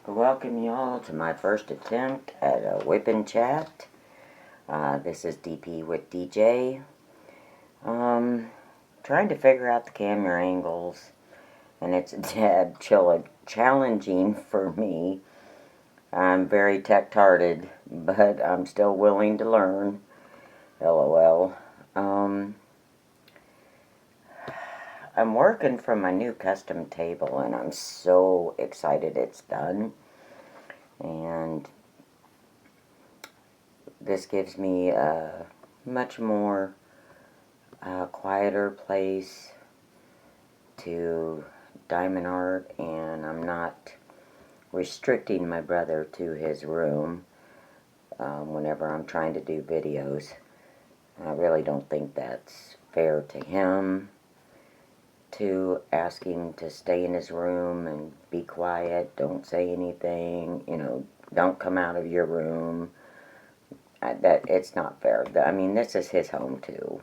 Welcome y'all to my first attempt at a WIP and Chat. This is DP with DJ. Trying to figure out the camera angles, and it's a tad challenging for me. I'm very tech-hearted, but I'm still willing to learn. LOL. I'm working from my new custom table, and I'm so excited it's done. And this gives me a much more quieter place to diamond art, and I'm not restricting my brother to his room whenever I'm trying to do videos. I really don't think that's fair to him to ask him to stay in his room and be quiet, don't say anything, don't come out of your room. That it's not fair. I mean, this is his home too.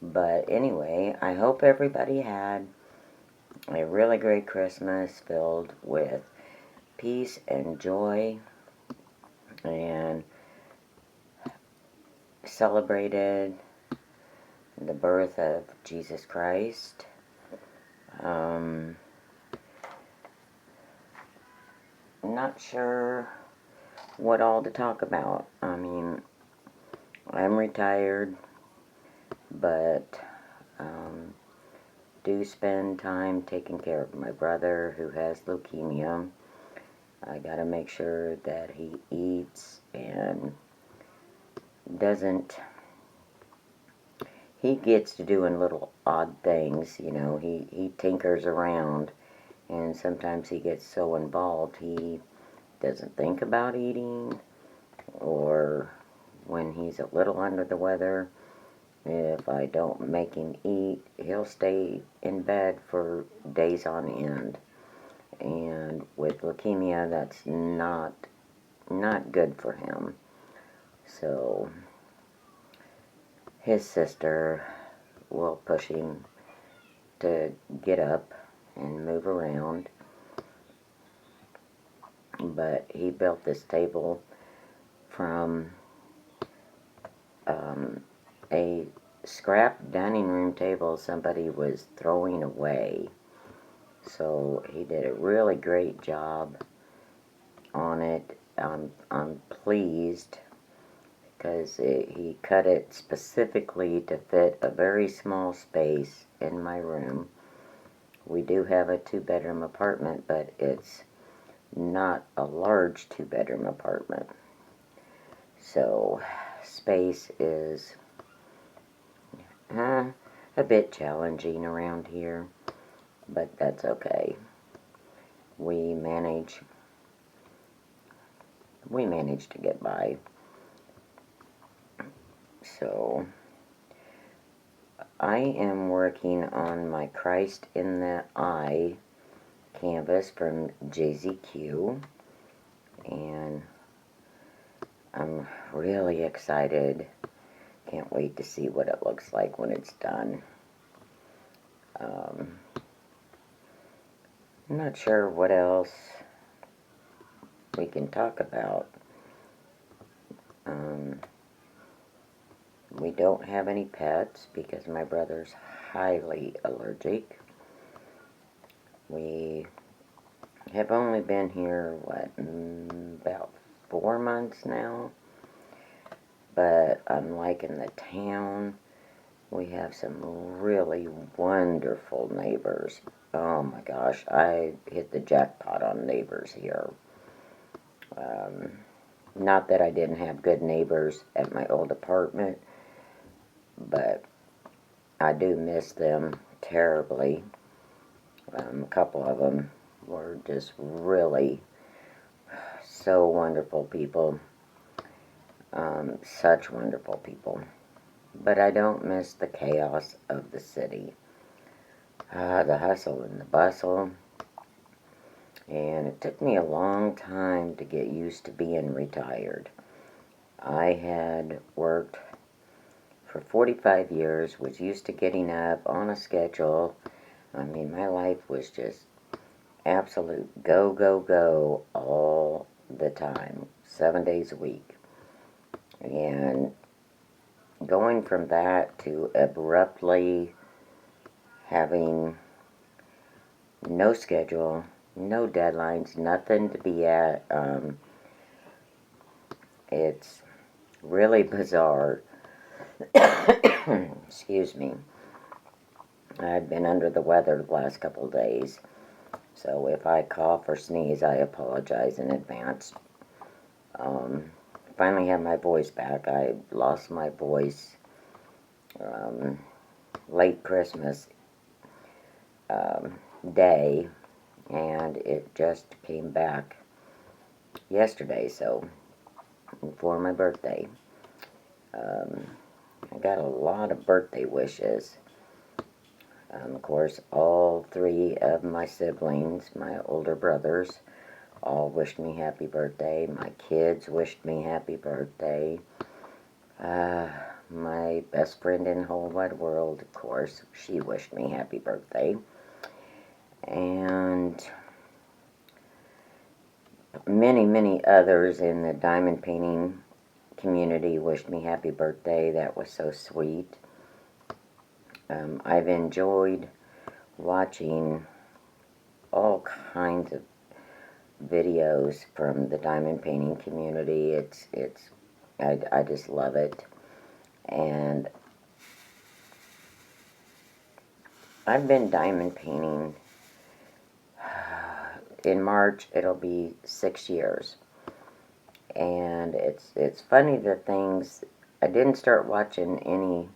But anyway, I hope everybody had a really great Christmas filled with peace and joy, and celebrated the birth of Jesus Christ. I'm not sure what all to talk about. I mean, I'm retired, but do spend time taking care of my brother who has leukemia. I gotta make sure that he eats and he gets to doing little odd things, he tinkers around, and sometimes he gets so involved he doesn't think about eating, or when he's a little under the weather, if I don't make him eat, he'll stay in bed for days on end. And with leukemia, that's not good for him. So his sister will push him to get up and move around. But he built this table from a scrap dining room table somebody was throwing away. So he did a really great job on it. I'm pleased because he cut it specifically to fit a very small space in my room. We do have a 2-bedroom apartment, but it's not a large 2-bedroom apartment. So space is a bit challenging around here, but that's okay. We manage to get by. So I am working on my Christ in the Eye canvas from JZQ, and I'm really excited. Can't wait to see what it looks like when it's done. I'm not sure what else we can talk about. We don't have any pets because my brother's highly allergic. We have only been here, about 4 months now. But I'm liking the town. We have some really wonderful neighbors. Oh my gosh, I hit the jackpot on neighbors here. Not that I didn't have good neighbors at my old apartment, but I do miss them terribly. A couple of them were just really so wonderful people. Such wonderful people. But I don't miss the chaos of the city. The hustle and the bustle. And it took me a long time to get used to being retired. I had worked for 45 years, was used to getting up on a schedule. I mean, my life was just absolute go, go, go all the time, 7 days a week. And going from that to abruptly having no schedule, no deadlines, nothing to be at, it's really bizarre. Excuse me. I've been under the weather the last couple of days, so if I cough or sneeze, I apologize in advance. Finally have my voice back. I lost my voice late Christmas day, and it just came back yesterday, so for my birthday. I got a lot of birthday wishes. Of course, all three of my siblings, my older brothers, all wished me happy birthday. My kids wished me happy birthday. My best friend in the whole wide world, of course, she wished me happy birthday. And many, many others in the diamond painting community wished me happy birthday. That was so sweet. I've enjoyed watching all kinds of videos from the diamond painting community. I just love it. And I've been diamond painting. In March, it'll be 6 years. And it's funny the things, I didn't start watching any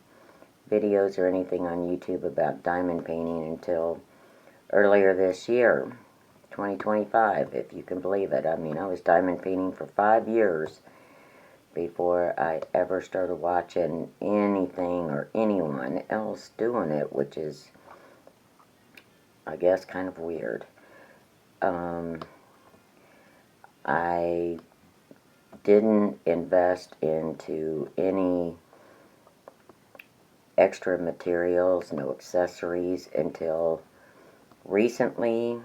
videos or anything on YouTube about diamond painting until earlier this year, 2025, if you can believe it. I mean, I was diamond painting for 5 years before I ever started watching anything or anyone else doing it, which is, I guess, kind of weird. I didn't invest into any extra materials, no accessories, until recently.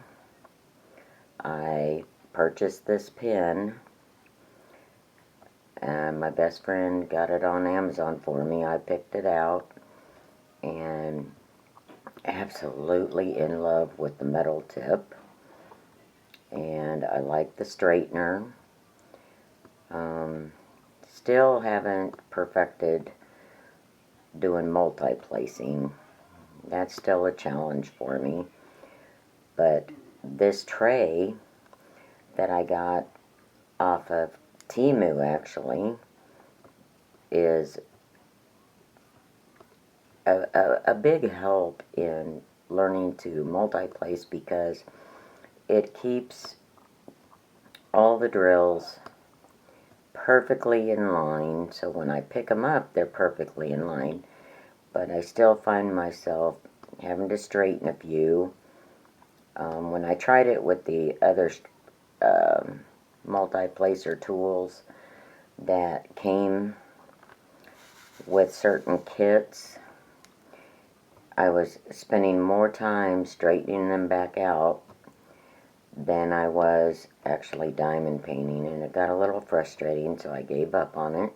I purchased this pen, and my best friend got it on Amazon for me. I picked it out, and absolutely in love with the metal tip, and I like the straightener. Still haven't perfected doing multi-placing. That's still a challenge for me. But this tray that I got off of Temu, actually, is a big help in learning to multi-place, because it keeps all the drills perfectly in line. So when I pick them up, they're perfectly in line. But I still find myself having to straighten a few. When I tried it with the other multi-placer tools that came with certain kits, I was spending more time straightening them back out than I was actually diamond painting, and it got a little frustrating, so I gave up on it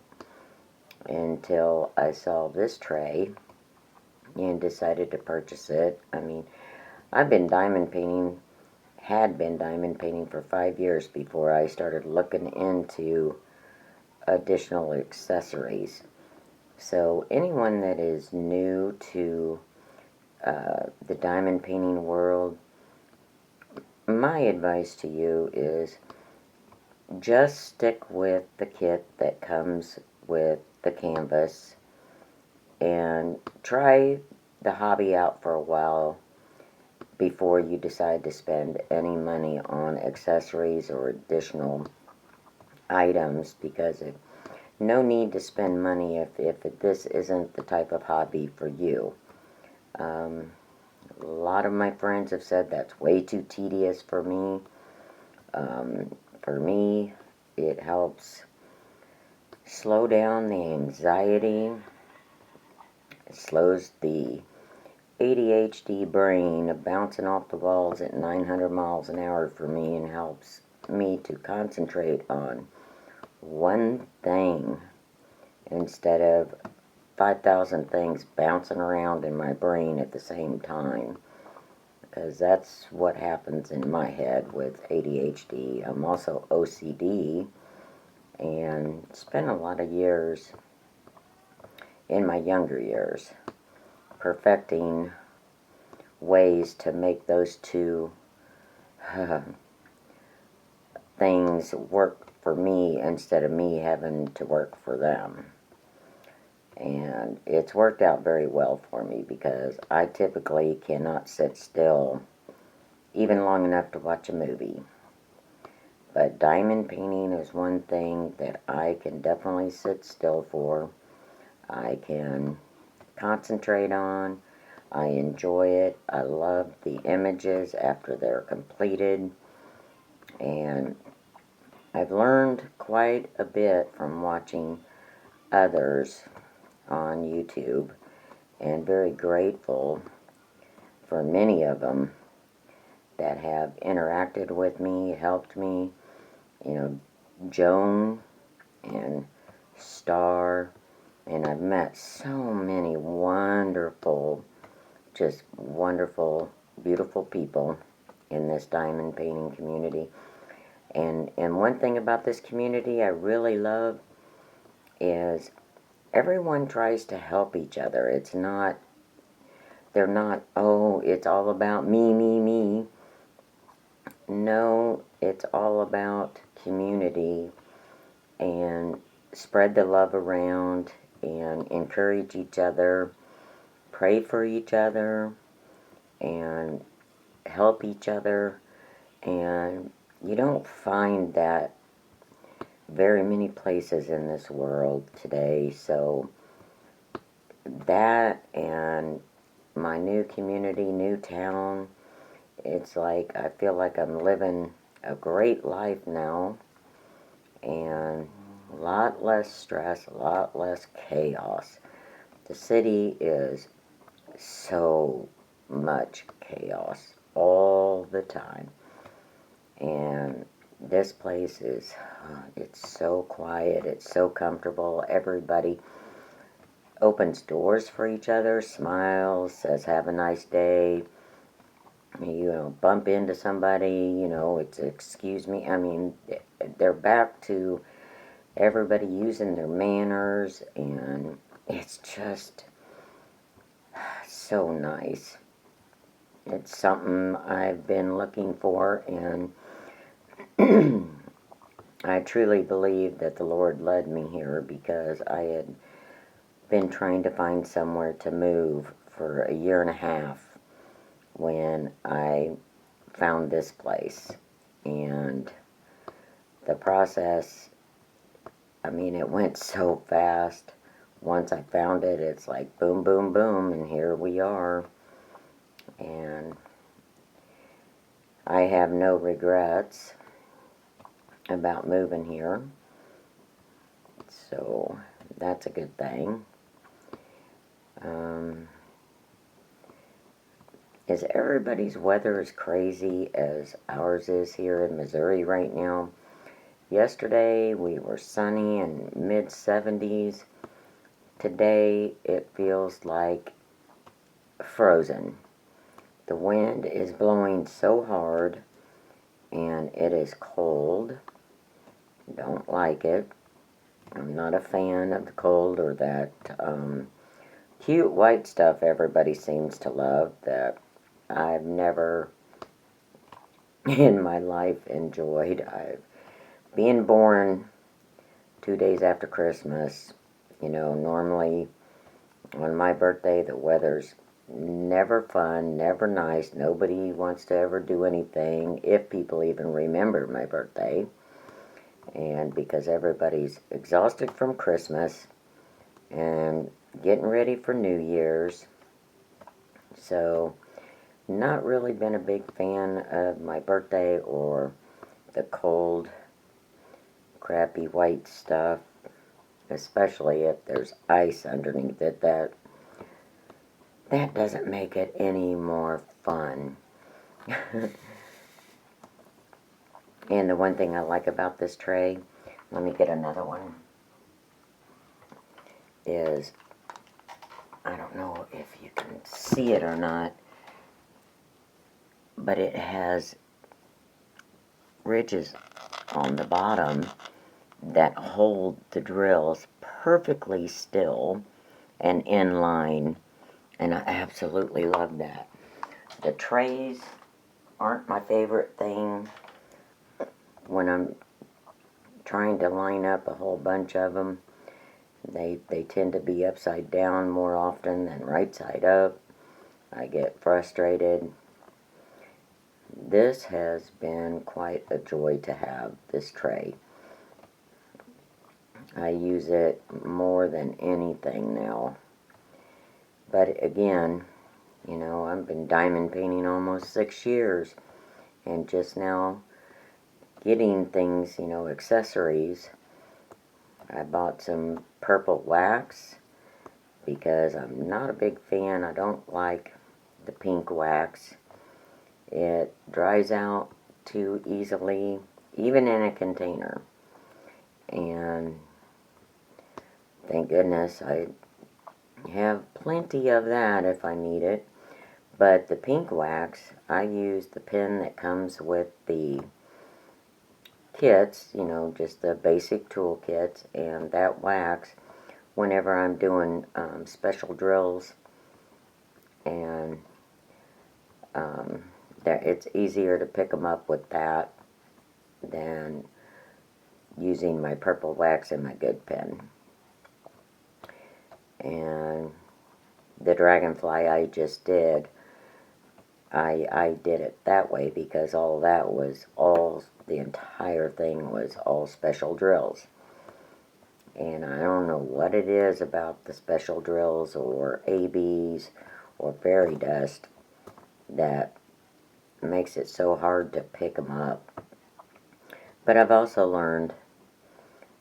until I saw this tray and decided to purchase it. I mean, I've been diamond painting, had been diamond painting for 5 years before I started looking into additional accessories. So anyone that is new to the diamond painting world, my advice to you is just stick with the kit that comes with the canvas and try the hobby out for a while before you decide to spend any money on accessories or additional items, because no need to spend money if this isn't the type of hobby for you. A lot of my friends have said that's way too tedious for me. For me, it helps slow down the anxiety. It slows the ADHD brain bouncing off the walls at 900 miles an hour for me and helps me to concentrate on one thing instead of 5,000 things bouncing around in my brain at the same time. Because that's what happens in my head with ADHD. I'm also OCD and spent a lot of years in my younger years perfecting ways to make those two things work for me instead of me having to work for them. And it's worked out very well for me because I typically cannot sit still even long enough to watch a movie. But diamond painting is one thing that I can definitely sit still for. I can concentrate on. I enjoy it. I love the images after they're completed. And I've learned quite a bit from watching others on YouTube, and very grateful for many of them that have interacted with me, helped me. You know, Joan and Star, and I've met so many wonderful, just wonderful, beautiful people in this diamond painting community. And one thing about this community I really love is everyone tries to help each other. They're not, oh, it's all about me, me, me. No, it's all about community and spread the love around and encourage each other, pray for each other, and help each other. And you don't find that very many places in this world today. So that and my new community, new town, it's like I feel like I'm living a great life now, and a lot less stress, a lot less chaos. The city is so much chaos all the time, and this place is, it's so quiet, it's so comfortable. Everybody opens doors for each other, smiles, says have a nice day. You know, bump into somebody, you know, it's excuse me. I mean, they're back to everybody using their manners, and it's just so nice. It's something I've been looking for, and I truly believe that the Lord led me here because I had been trying to find somewhere to move for a year and a half when I found this place. And the process, I mean, it went so fast. Once I found it, it's like boom, boom, boom, and here we are. And I have no regrets about moving here. So that's a good thing. Is everybody's weather as crazy as ours is here in Missouri right now? Yesterday we were sunny and mid-70s. Today it feels like frozen. The wind is blowing so hard and it is cold. Don't like it. I'm not a fan of the cold or that cute white stuff everybody seems to love that I've never in my life enjoyed. Being born 2 days after Christmas, you know, normally on my birthday the weather's never fun, never nice. Nobody wants to ever do anything, if people even remember my birthday. And because everybody's exhausted from Christmas and getting ready for New Year's. So, not really been a big fan of my birthday or the cold, crappy white stuff, especially if there's ice underneath it. That that doesn't make it any more fun. And the one thing I like about this tray, let me get another one, is, I don't know if you can see it or not, but it has ridges on the bottom that hold the drills perfectly still and in line, and I absolutely love that. The trays aren't my favorite thing when I'm trying to line up a whole bunch of them. They tend to be upside down more often than right side up. I get frustrated. This has been quite a joy to have, this tray. I use it more than anything now. But again, you know, I've been diamond painting almost 6 years, and just now getting things, you know, accessories. I bought some purple wax because I'm not a big fan. I don't like the pink wax. It dries out too easily, even in a container. And thank goodness I have plenty of that if I need it. But the pink wax, I use the pen that comes with the kits, you know, just the basic tool kits, and that wax whenever I'm doing special drills, and that it's easier to pick them up with that than using my purple wax and my good pen. And the dragonfly I just did, I did it that way because all that was the entire thing was all special drills. And I don't know what it is about the special drills or ABs or fairy dust that makes it so hard to pick them up. But I've also learned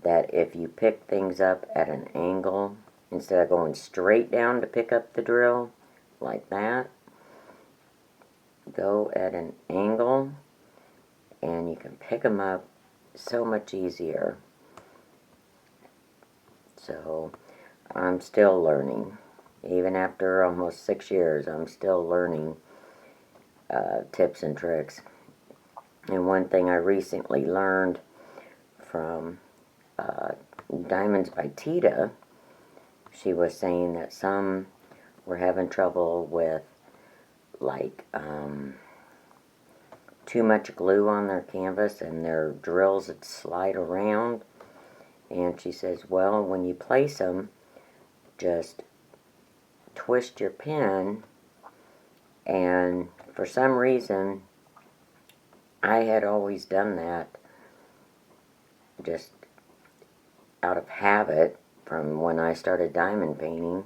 that if you pick things up at an angle, instead of going straight down to pick up the drill, like that, go at an angle, and you can pick them up so much easier. So, I'm still learning. Even after almost 6 years, I'm still learning tips and tricks. And one thing I recently learned from Diamonds by Tita, she was saying that some were having trouble with like too much glue on their canvas and their drills would slide around. And she says, well, when you place them, just twist your pen. And for some reason, I had always done that just out of habit from when I started diamond painting,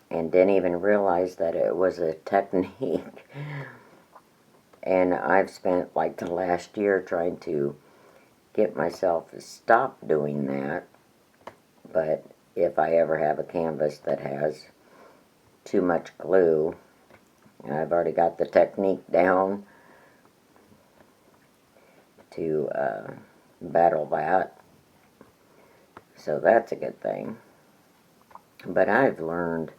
and didn't even realize that it was a technique. And I've spent like the last year trying to get myself to stop doing that. But if I ever have a canvas that has too much glue, I've already got the technique down to battle that. So that's a good thing. But I've learned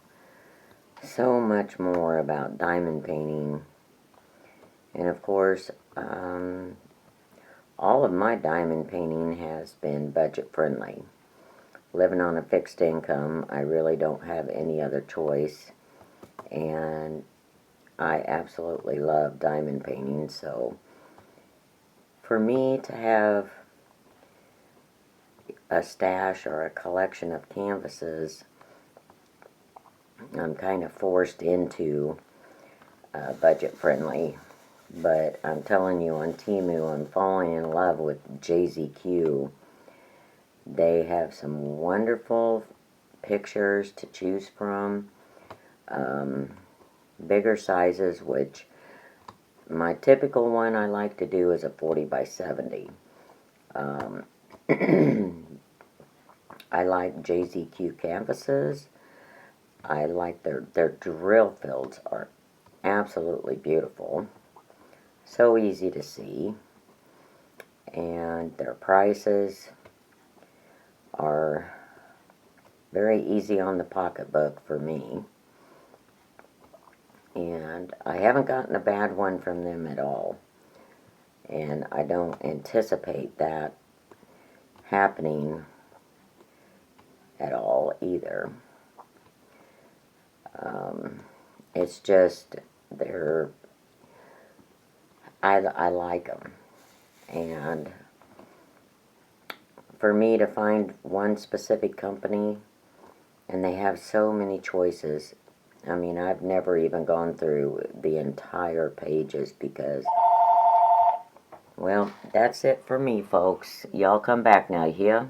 so much more about diamond painting. And of course, all of my diamond painting has been budget friendly. Living on a fixed income, I really don't have any other choice. And I absolutely love diamond painting. So for me to have a stash or a collection of canvases, I'm kind of forced into budget friendly. But I'm telling you, on Temu, I'm falling in love with JZQ. They have some wonderful pictures to choose from. Bigger sizes, which my typical one I like to do is a 40 by 70. I like JZQ canvases. I like their drill fields are absolutely beautiful. So easy to see. And their prices are very easy on the pocketbook for me. And I haven't gotten a bad one from them at all. And I don't anticipate that happening at all either. It's just I like them. And for me to find one specific company, and they have so many choices. I mean, I've never even gone through the entire pages because, well, that's it for me, folks. Y'all come back now, yeah?